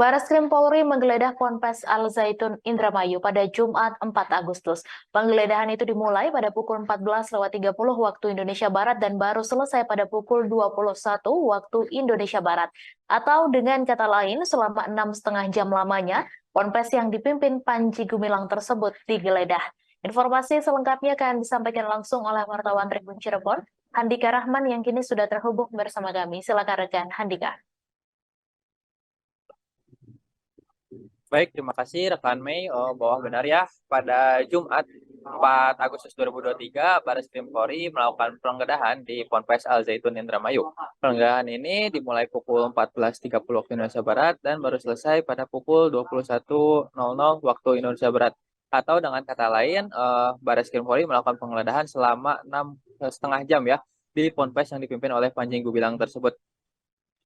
Bareskrim Polri menggeledah Ponpes Al Zaitun Indramayu pada Jumat 4 Agustus. Penggeledahan itu dimulai pada pukul 14.30 waktu Indonesia Barat dan baru selesai pada pukul 21 waktu Indonesia Barat. Atau dengan kata lain, selama 6,5 jam lamanya, Ponpes yang dipimpin Panji Gumilang tersebut digeledah. Informasi selengkapnya akan disampaikan langsung oleh wartawan Tribun Cirebon, Handika Rahman yang kini sudah terhubung bersama kami. Silakan rekan Handika. Baik, terima kasih rekan Mei. Bahwa benar ya, pada Jumat 4 Agustus 2023, Bareskrim Polri melakukan penggeledahan di Ponpes Al Zaitun Indramayu. Penggeledahan ini dimulai pukul 14.30 waktu Indonesia Barat dan baru selesai pada pukul 21.00 waktu Indonesia Barat. Atau dengan kata lain, Bareskrim Polri melakukan penggeledahan selama 6,5 jam ya di Ponpes yang dipimpin oleh Panji Gumilang tersebut.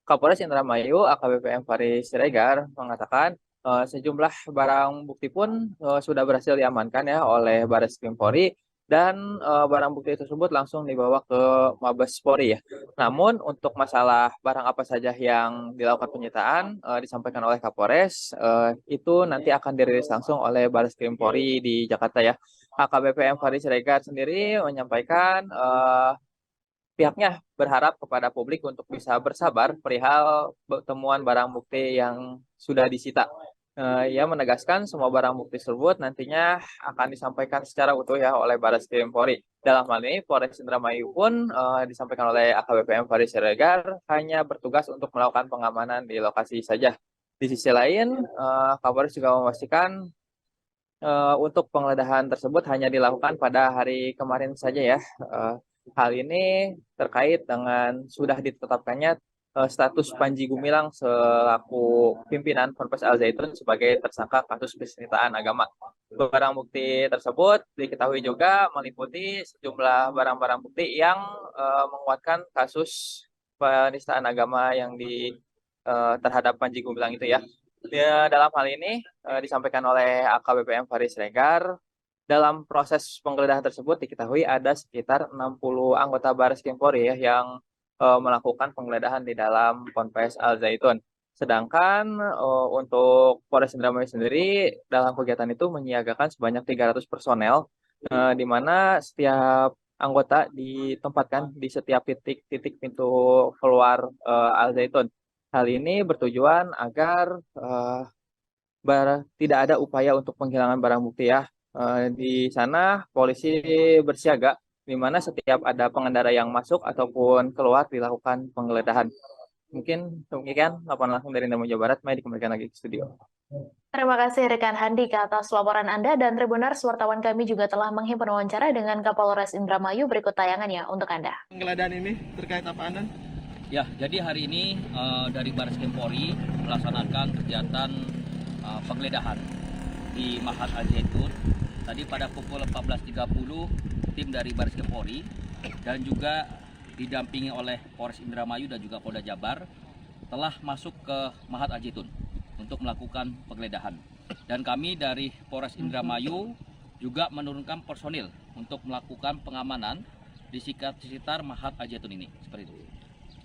Kapolres Indramayu AKBP M. Faris Siregar mengatakan sejumlah barang bukti pun sudah berhasil diamankan ya oleh Bareskrim Polri dan barang bukti tersebut langsung dibawa ke Mabes Polri ya. Namun untuk masalah barang apa saja yang dilakukan penyitaan disampaikan oleh Kapolres itu nanti akan dirilis langsung oleh Bareskrim Polri di Jakarta ya. AKBP M. Faris Siregar sendiri menyampaikan pihaknya berharap kepada publik untuk bisa bersabar perihal temuan barang bukti yang sudah disita. Ia menegaskan semua barang bukti tersebut nantinya akan disampaikan secara utuh ya oleh Bareskrim Polri. Dalam hal ini, Polres Indramayu pun disampaikan oleh AKBP M. Faris Siregar hanya bertugas untuk melakukan pengamanan di lokasi saja. Di sisi lain, Kapolres juga memastikan untuk penggeledahan tersebut hanya dilakukan pada hari kemarin saja ya. Hal ini terkait dengan sudah ditetapkannya status Panji Gumilang selaku pimpinan Ponpes Al Zaitun sebagai tersangka kasus penistaan agama. Barang bukti tersebut diketahui juga meliputi sejumlah barang-barang bukti yang menguatkan kasus penistaan agama yang terhadap Panji Gumilang itu ya. Dalam hal ini disampaikan oleh AKBP M. Faris Siregar, dalam proses penggeledahan tersebut diketahui ada sekitar 60 anggota Bareskrim Polri ya yang melakukan penggeledahan di dalam Ponpes Al Zaitun. Sedangkan untuk Polres Indramayu sendiri dalam kegiatan itu menyiagakan sebanyak 300 personel di mana setiap anggota ditempatkan di setiap titik pintu keluar Al Zaitun. Hal ini bertujuan agar tidak ada upaya untuk penghilangan barang bukti ya. Di sana polisi bersiaga di mana setiap ada pengendara yang masuk ataupun keluar dilakukan penggeledahan. Mungkin demikian laporan langsung dari Indramayu Jawa Barat. Mari dikembalikan lagi ke studio. Terima kasih rekan Handika atas laporan Anda dan Tribuners wartawan kami juga telah menghimpun wawancara dengan Kapolres Indramayu. Berikut tayangannya untuk Anda. Penggeledahan ini terkait apa Anda? Ya, jadi hari ini dari Bareskrim Polri melaksanakan kegiatan penggeledahan di Mahat Al Zaitun. Tadi pada pukul 14.30 tim dari Bareskrim Polri dan juga didampingi oleh Polres Indramayu dan juga Polda Jabar telah masuk ke Mahat Al Zaitun untuk melakukan penggeledahan. Dan kami dari Polres Indramayu juga menurunkan personil untuk melakukan pengamanan di sekitar Mahat Al Zaitun ini. Seperti itu.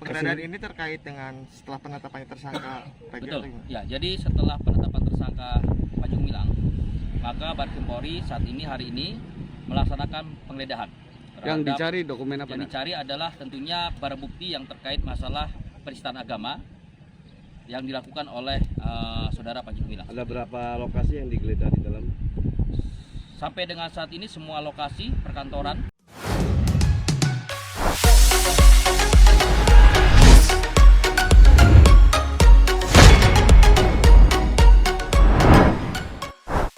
Penggeledahan ini terkait dengan setelah penetapan tersangka. Betul. Ya, jadi setelah penetapan tersangka Panji Gumilang, maka Bareskrim Polri saat ini hari ini melaksanakan penggeledahan. Yang dicari dokumen apa? Yang dicari adalah tentunya barang bukti yang terkait masalah penistaan agama yang dilakukan oleh saudara Panji Gumilang. Ada berapa lokasi yang digeledah di dalam? Sampai dengan saat ini semua lokasi perkantoran